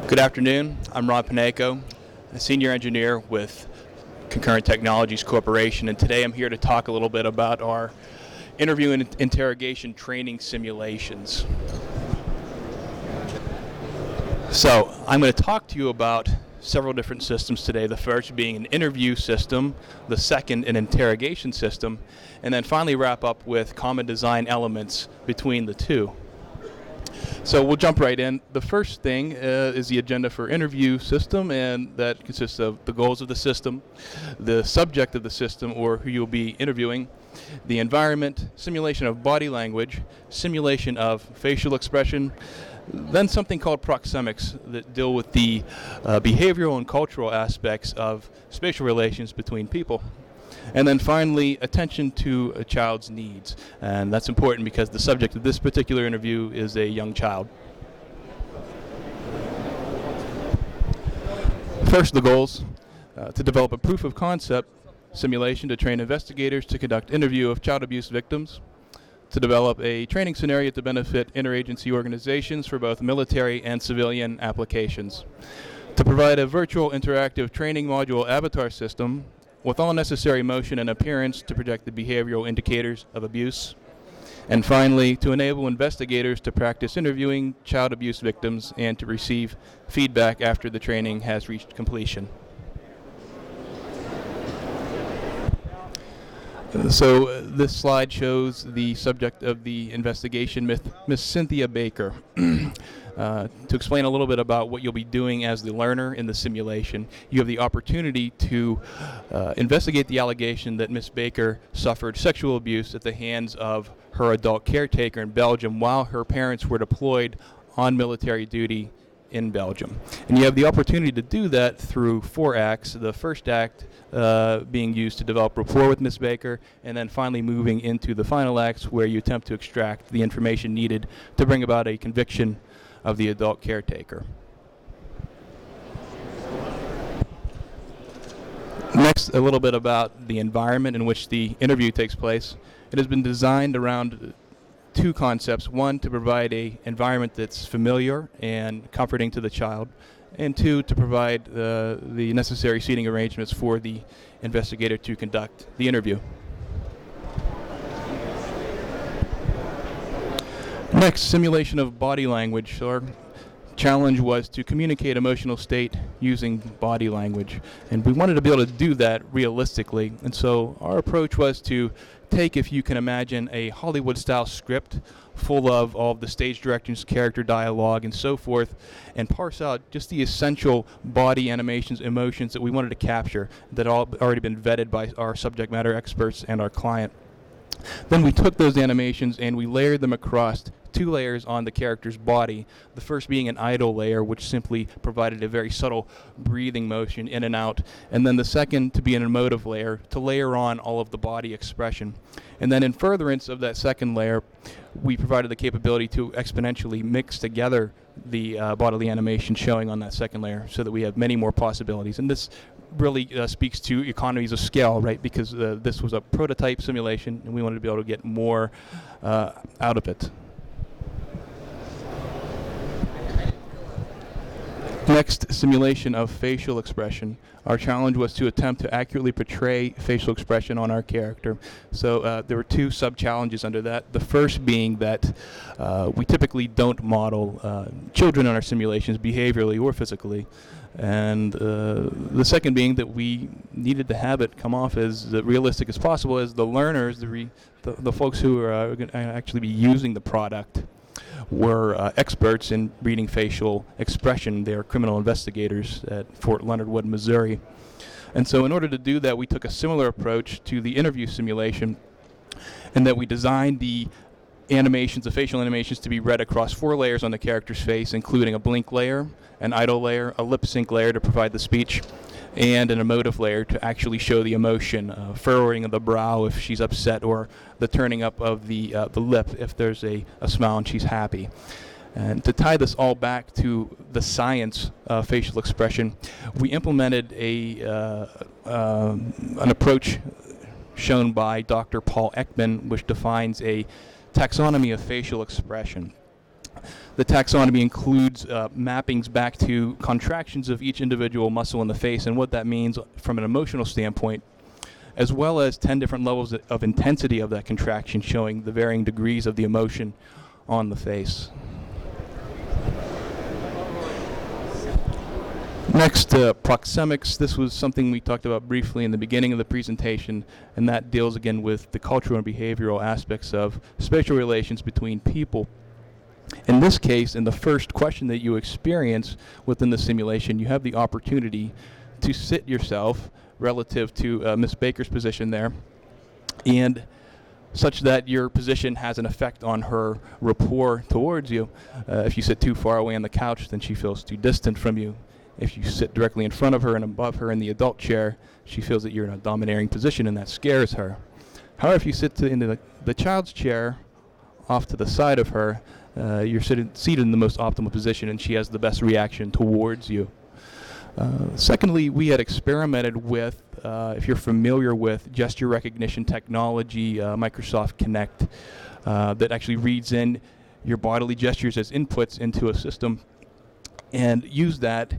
Good afternoon. I'm Ron Paneco, a senior engineer with Concurrent Technologies Corporation, and today I'm here to talk a little bit about our interview and interrogation training simulations. So I'm going to talk to you about several different systems today, the first being an interview system, the second an interrogation system, and then finally wrap up with common design elements between the two. So we'll jump right in. The first thing is the agenda for interview system, and that consists of the goals of the system, the subject of the system or who you'll be interviewing, the environment, simulation of body language, simulation of facial expression, then something called proxemics that deal with the behavioral and cultural aspects of spatial relations between people. And then finally, attention to a child's needs. And that's important because the subject of this particular interview is a young child. First, the goals. To develop a proof of concept simulation to train investigators to conduct interview of child abuse victims. To develop a training scenario to benefit interagency organizations for both military and civilian applications. To provide a virtual interactive training module avatar system with all necessary motion and appearance to project the behavioral indicators of abuse. And finally, to enable investigators to practice interviewing child abuse victims and to receive feedback after the training has reached completion. So this slide shows the subject of the investigation with Miss Cynthia Baker. To explain a little bit about what you'll be doing as the learner in the simulation, you have the opportunity to investigate the allegation that Miss Baker suffered sexual abuse at the hands of her adult caretaker in Belgium while her parents were deployed on military duty in Belgium. And you have the opportunity to do that through 4 acts. The first act being used to develop rapport with Ms. Baker, and then finally moving into the final acts where you attempt to extract the information needed to bring about a conviction of the adult caretaker. Next, a little bit about the environment in which the interview takes place. It has been designed around 2 concepts. 1, to provide an environment that's familiar and comforting to the child, and 2, to provide the necessary seating arrangements for the investigator to conduct the interview. Next, simulation of body language. So our challenge was to communicate emotional state using body language, and we wanted to be able to do that realistically. And so our approach was to take, if you can imagine, a Hollywood-style script full of all of the stage directions, character dialogue, and so forth, and parse out just the essential body animations, emotions that we wanted to capture that all already been vetted by our subject matter experts and our client. Then we took those animations and we layered them across 2 layers on the character's body, the first being an idle layer, which simply provided a very subtle breathing motion in and out, and then the second to be an emotive layer, to layer on all of the body expression. And then in furtherance of that second layer, we provided the capability to exponentially mix together the bodily animation showing on that second layer so that we have many more possibilities. And this really speaks to economies of scale, right? Because this was a prototype simulation and we wanted to be able to get more out of it. Next, simulation of facial expression. Our challenge was to attempt to accurately portray facial expression on our character. So there were 2 sub-challenges under that. The first being that we typically don't model children in our simulations behaviorally or physically. And the second being that we needed to have it come off as realistic as possible, as the learners, the folks who are going to actually be using the product were experts in reading facial expression. They are criminal investigators at Fort Leonard Wood, Missouri. And so in order to do that, we took a similar approach to the interview simulation in that we designed the animations, the facial animations, to be read across 4 layers on the character's face, including a blink layer, an idle layer, a lip sync layer to provide the speech, and an emotive layer to actually show the emotion, furrowing of the brow if she's upset, or the turning up of the lip if there's a smile and she's happy. And to tie this all back to the science of facial expression, we implemented an approach shown by Dr. Paul Ekman, which defines a taxonomy of facial expression. The taxonomy includes mappings back to contractions of each individual muscle in the face and what that means from an emotional standpoint, as well as 10 different levels of intensity of that contraction, showing the varying degrees of the emotion on the face. Next, proxemics. This was something we talked about briefly in the beginning of the presentation, and that deals again with the cultural and behavioral aspects of spatial relations between people. In this case, in the first question that you experience within the simulation, you have the opportunity to sit yourself relative to Ms. Baker's position there, and such that your position has an effect on her rapport towards you. If you sit too far away on the couch, then she feels too distant from you. If you sit directly in front of her and above her in the adult chair, she feels that you're in a domineering position, and that scares her. However, if you sit in the child's chair off to the side of her, you're seated in the most optimal position, and she has the best reaction towards you. Secondly, we had experimented with, if you're familiar with gesture recognition technology, Microsoft Kinect, that actually reads in your bodily gestures as inputs into a system and use that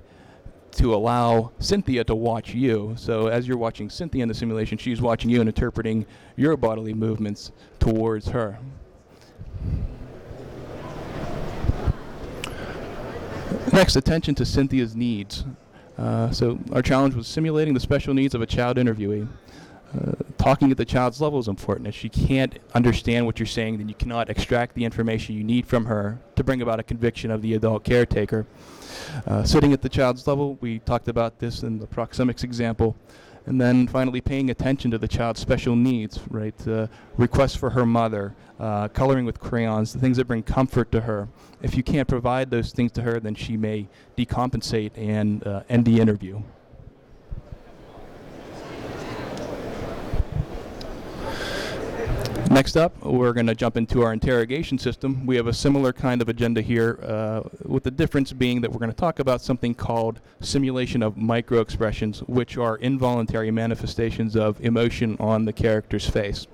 to allow Cynthia to watch you. So as you're watching Cynthia in the simulation, she's watching you and interpreting your bodily movements towards her. Next, attention to Cynthia's needs. So our challenge was simulating the special needs of a child interviewee. Talking at the child's level is important. If she can't understand what you're saying, then you cannot extract the information you need from her to bring about a conviction of the adult caretaker. Sitting at the child's level, we talked about this in the proxemics example. And then finally, paying attention to the child's special needs, right? Requests for her mother, coloring with crayons, the things that bring comfort to her. If you can't provide those things to her, then she may decompensate and end the interview. Next up, we're going to jump into our interrogation system. We have a similar kind of agenda here, with the difference being that we're going to talk about something called simulation of microexpressions, which are involuntary manifestations of emotion on the character's face.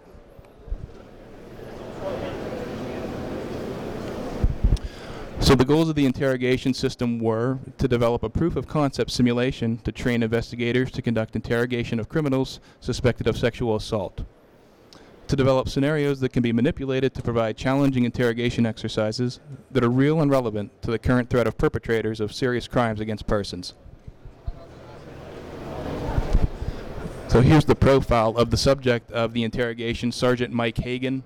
So the goals of the interrogation system were to develop a proof of concept simulation to train investigators to conduct interrogation of criminals suspected of sexual assault, to develop scenarios that can be manipulated to provide challenging interrogation exercises that are real and relevant to the current threat of perpetrators of serious crimes against persons. So here's the profile of the subject of the interrogation, Sergeant Mike Hagan.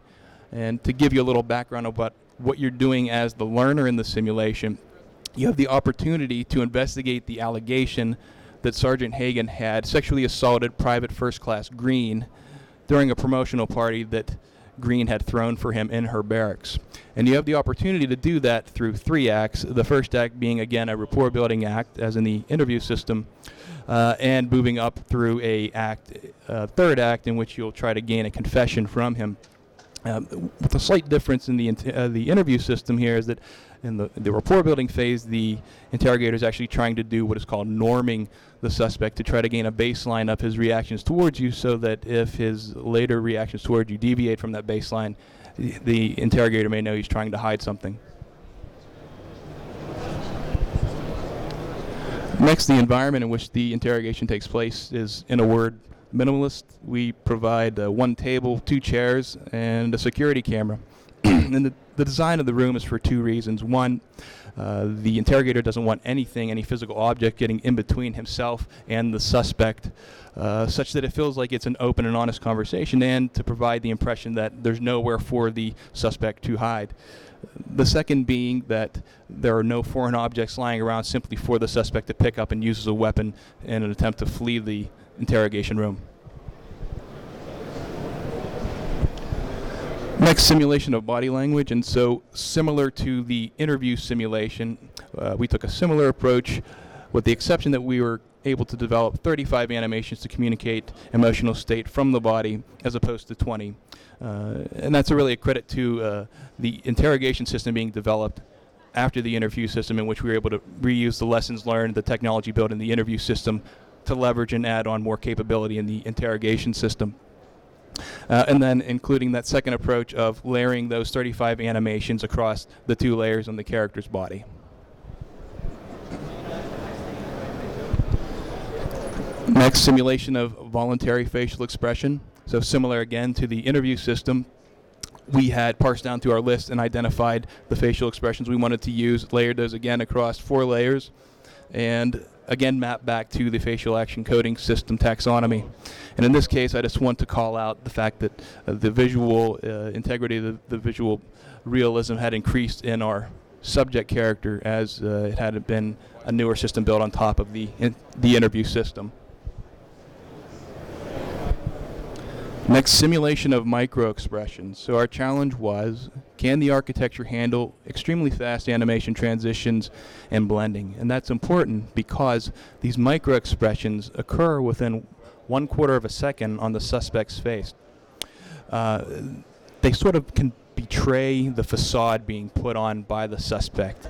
And to give you a little background about what you're doing as the learner in the simulation, you have the opportunity to investigate the allegation that Sergeant Hagan had sexually assaulted Private First Class Green during a promotional party that Green had thrown for him in her barracks. And you have the opportunity to do that through 3 acts, the first act being, again, a rapport building act, as in the interview system, and moving up through a third act in which you'll try to gain a confession from him. With a slight difference in the interview system here is that in the rapport building phase, the interrogator is actually trying to do what is called norming the suspect to try to gain a baseline of his reactions towards you, so that if his later reactions towards you deviate from that baseline, the interrogator may know he's trying to hide something. Next, the environment in which the interrogation takes place is, in a word, minimalist. We provide 1 table, 2 chairs, and a security camera. And the design of the room is for 2 reasons. One, the interrogator doesn't want any physical object getting in between himself and the suspect, such that it feels like it's an open and honest conversation, and to provide the impression that there's nowhere for the suspect to hide. The second being that there are no foreign objects lying around simply for the suspect to pick up and use as a weapon in an attempt to flee the interrogation room. Next, simulation of body language. And so, similar to the interview simulation, we took a similar approach, with the exception that we were able to develop 35 animations to communicate emotional state from the body, as opposed to 20. And that's really a credit to the interrogation system being developed after the interview system, in which we were able to reuse the lessons learned, the technology built in the interview system, to leverage and add on more capability in the interrogation system. And then including that second approach of layering those 35 animations across the 2 layers on the character's body. Next, simulation of voluntary facial expression. So similar again to the interview system, we had parsed down through our list and identified the facial expressions we wanted to use, layered those again across 4 layers, and again mapped back to the facial action coding system taxonomy. And in this case, I just want to call out the fact that the visual integrity, the visual realism had increased in our subject character as it had been a newer system built on top of the interview system. Next, simulation of micro-expressions. So our challenge was, can the architecture handle extremely fast animation transitions and blending? And that's important because these micro-expressions occur within 1/4 of a second on the suspect's face. They sort of can betray the facade being put on by the suspect,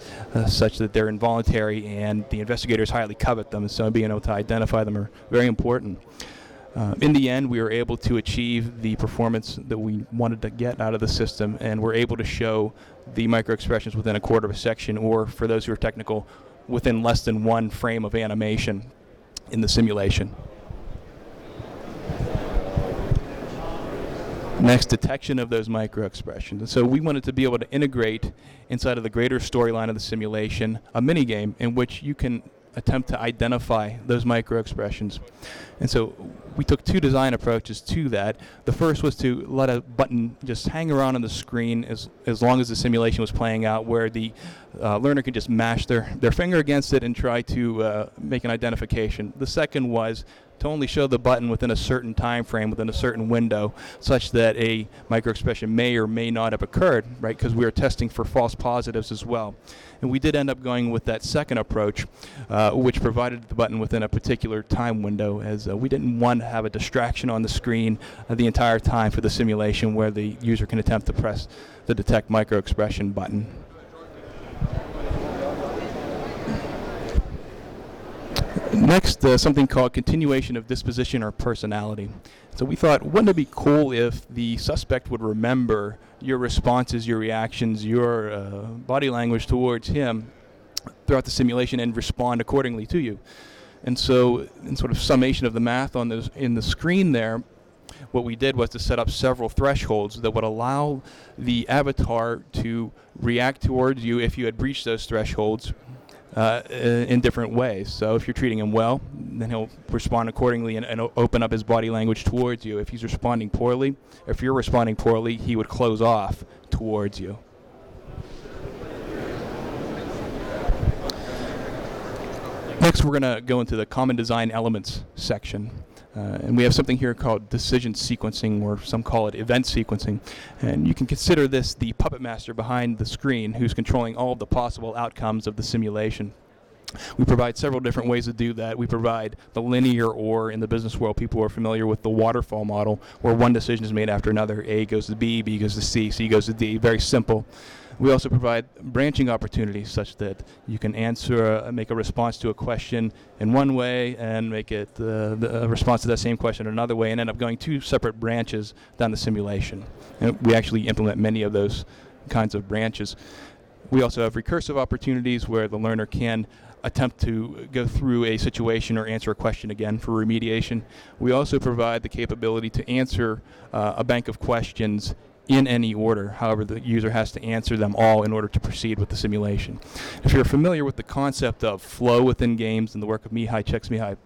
such that they're involuntary and the investigators highly covet them, so being able to identify them are very important. In the end, we were able to achieve the performance that we wanted to get out of the system, and we're able to show the micro-expressions within 1/4 of a second, or for those who are technical, within less than 1 frame of animation in the simulation. Next, detection of those micro-expressions. And so we wanted to be able to integrate inside of the greater storyline of the simulation a minigame in which you can attempt to identify those micro-expressions. And so we took 2 design approaches to that. The first was to let a button just hang around on the screen as long as the simulation was playing out, where the learner could just mash their finger against it and try to make an identification. The second was to only show the button within a certain time frame, within a certain window, such that a micro-expression may or may not have occurred, right? Because we were testing for false positives as well. And we did end up going with that second approach, which provided the button within a particular time window, as we didn't want to have a distraction on the screen the entire time for the simulation where the user can attempt to press the detect micro-expression button. Next, something called continuation of disposition or personality. So we thought, wouldn't it be cool if the suspect would remember your responses, your reactions, your body language towards him throughout the simulation and respond accordingly to you? And so, in sort of summation of the math on in the screen there, what we did was to set up several thresholds that would allow the avatar to react towards you if you had breached those thresholds in different ways. So if you're treating him well, then he'll respond accordingly and open up his body language towards you. If he's responding poorly, if you're responding poorly, he would close off towards you. Next, we're going to go into the common design elements section. And we have something here called decision sequencing, or some call it event sequencing. And you can consider this the puppet master behind the screen who's controlling all of the possible outcomes of the simulation. We provide several different ways to do that. We provide the linear, or in the business world, people are familiar with the waterfall model, where one decision is made after another. A goes to B, B goes to C, C goes to D. Very simple. We also provide branching opportunities such that you can make a response to a question in one way and make it the response to that same question in another way, and end up going 2 separate branches down the simulation. And we actually implement many of those kinds of branches. We also have recursive opportunities where the learner can attempt to go through a situation or answer a question again for remediation. We also provide the capability to answer a bank of questions in any order. However, the user has to answer them all in order to proceed with the simulation. If you're familiar with the concept of flow within games and the work of Mihai Csikszentmihalyi,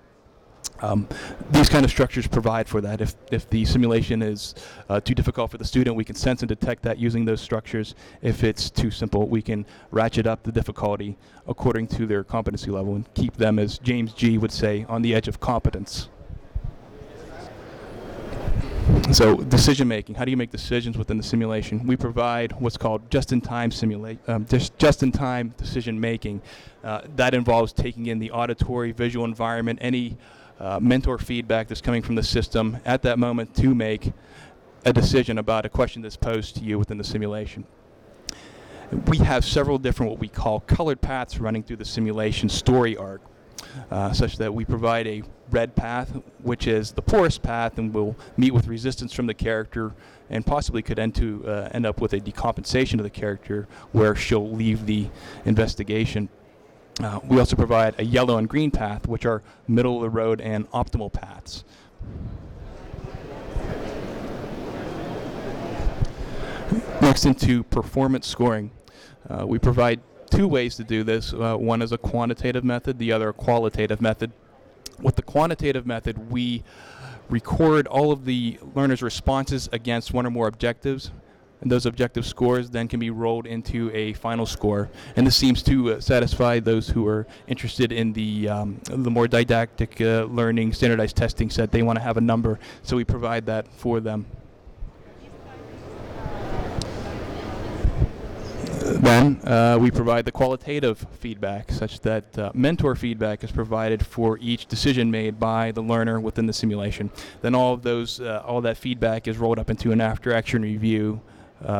these kind of structures provide for that. If the simulation is too difficult for the student, we can sense and detect that using those structures. If it's too simple, we can ratchet up the difficulty according to their competency level and keep them, as James G. would say, on the edge of competence. So decision making, how do you make decisions within the simulation? We provide what's called just-in-time decision making. That involves taking in the auditory, visual environment, any mentor feedback that's coming from the system at that moment to make a decision about a question that's posed to you within the simulation. We have several different what we call colored paths running through the simulation story arc. such that we provide a red path, which is the poorest path, and will meet with resistance from the character, and possibly could end up with a decompensation of the character, where she'll leave the investigation. We also provide a yellow and green path, which are middle of the road and optimal paths. Next, into performance scoring. We provide two ways to do this. One is a quantitative method, the other a qualitative method. With the quantitative method, we record all of the learner's responses against one or more objectives, and those objective scores then can be rolled into a final score. And this seems to satisfy those who are interested in the more didactic learning, standardized testing set. They want to have a number, so we provide that for them. Then we provide the qualitative feedback, such that mentor feedback is provided for each decision made by the learner within the simulation. Then all that feedback is rolled up into an after-action review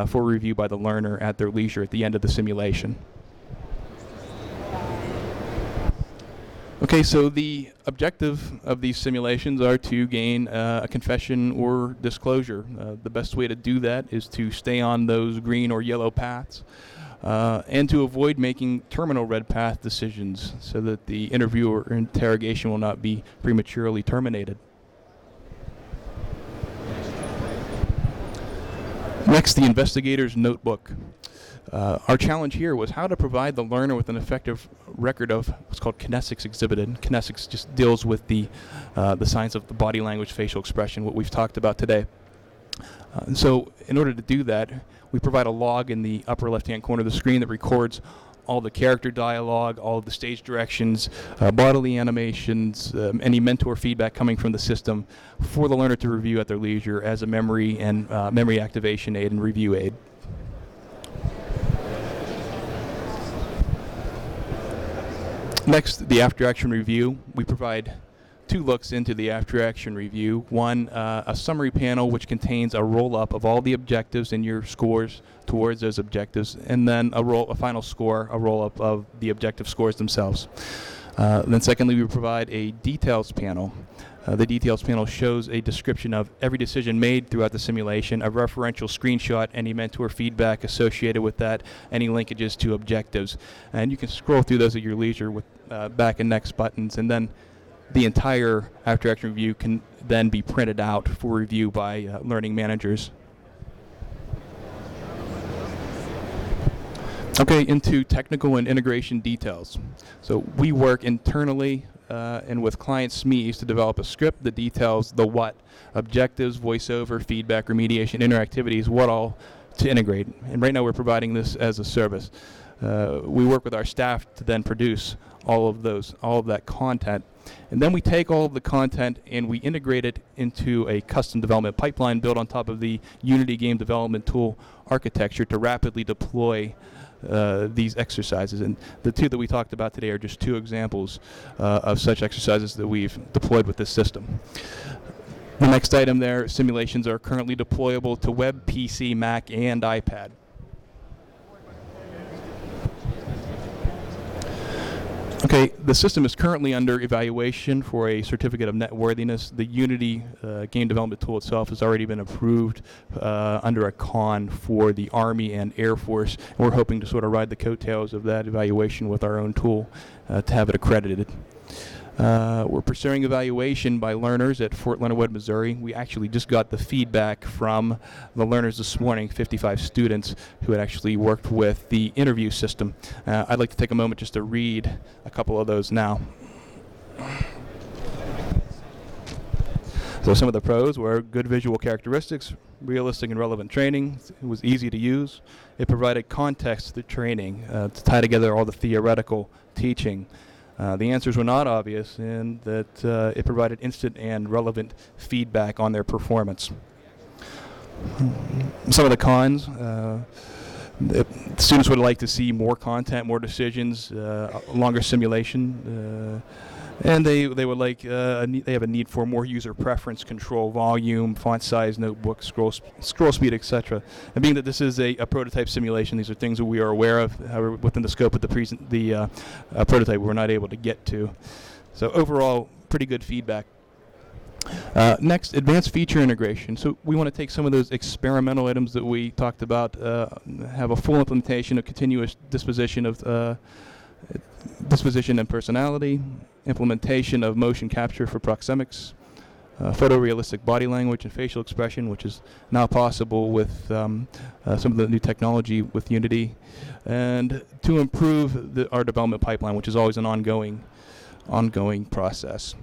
for review by the learner at their leisure at the end of the simulation. Okay, so the objective of these simulations are to gain a confession or disclosure. The best way to do that is to stay on those green or yellow paths, and to avoid making terminal red path decisions so that the interview or interrogation will not be prematurely terminated. Next, the investigator's notebook. Our challenge here was how to provide the learner with an effective record of what's called kinesics exhibited. Kinesics just deals with the science of the body language, facial expression, what we've talked about today. And so in order to do that, we provide a log in the upper left-hand corner of the screen that records all the character dialogue, all of the stage directions, bodily animations, any mentor feedback coming from the system for the learner to review at their leisure as a memory and memory activation aid and review aid. Next, the after-action review. We provide two looks into the after-action review. One, a summary panel which contains a roll-up of all the objectives and your scores towards those objectives, and then a final score, a roll-up of the objective scores themselves. Then secondly, we provide a details panel. The details panel shows a description of every decision made throughout the simulation, a referential screenshot, any mentor feedback associated with that, any linkages to objectives. And you can scroll through those at your leisure with back and next buttons, and then the entire after-action review can then be printed out for review by learning managers. Okay, into technical and integration details. So we work internally and with client SMEs to develop a script that details the what, objectives, voiceover, feedback, remediation, interactivities, what all to integrate. And right now we're providing this as a service. We work with our staff to then produce all of that content. And then we take all of the content and we integrate it into a custom development pipeline built on top of the Unity game development tool architecture to rapidly deploy these exercises. And the two that we talked about today are just two examples of such exercises that we've deployed with this system. The next item there, simulations are currently deployable to web, PC, Mac, and iPad. Okay, the system is currently under evaluation for a certificate of net worthiness. The Unity game development tool itself has already been approved under a con for the Army and Air Force. And we're hoping to sort of ride the coattails of that evaluation with our own tool to have it accredited. We're pursuing evaluation by learners at Fort Leonard Wood, Missouri. We actually just got the feedback from the learners this morning, 55 students who had actually worked with the interview system. I'd like to take a moment just to read a couple of those now. So some of the pros were good visual characteristics, realistic and relevant training. It was easy to use. It provided context to the training to tie together all the theoretical teaching. The answers were not obvious, and that it provided instant and relevant feedback on their performance. Some of the cons, the students would like to see more content, more decisions, longer simulation, and they would like they have a need for more user preference control, volume, font size, notebook, scroll speed, etc. And being that this is a prototype simulation, these are things that we are aware of. However, within the scope of the prototype, we're not able to get to. So overall, pretty good feedback. Next, advanced feature integration. So we want to take some of those experimental items that we talked about, have a full implementation of continuous disposition of disposition and personality, implementation of motion capture for proxemics, photorealistic body language and facial expression, which is now possible with some of the new technology with Unity, and to improve our development pipeline, which is always an ongoing process.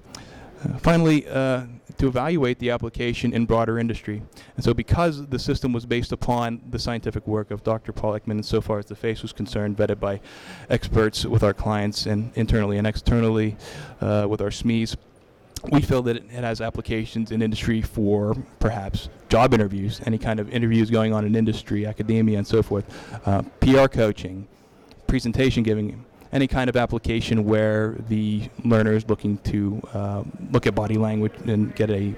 Finally, to evaluate the application in broader industry. And so because the system was based upon the scientific work of Dr. Paul Ekman, and so far as the face was concerned, vetted by experts with our clients and internally and externally with our SMEs, we feel that it has applications in industry for perhaps job interviews, any kind of interviews going on in industry, academia, and so forth, PR coaching, presentation giving, any kind of application where the learner is looking to look at body language and get a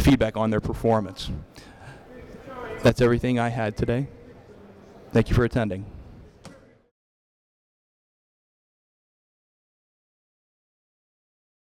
feedback on their performance. That's everything I had today. Thank you for attending.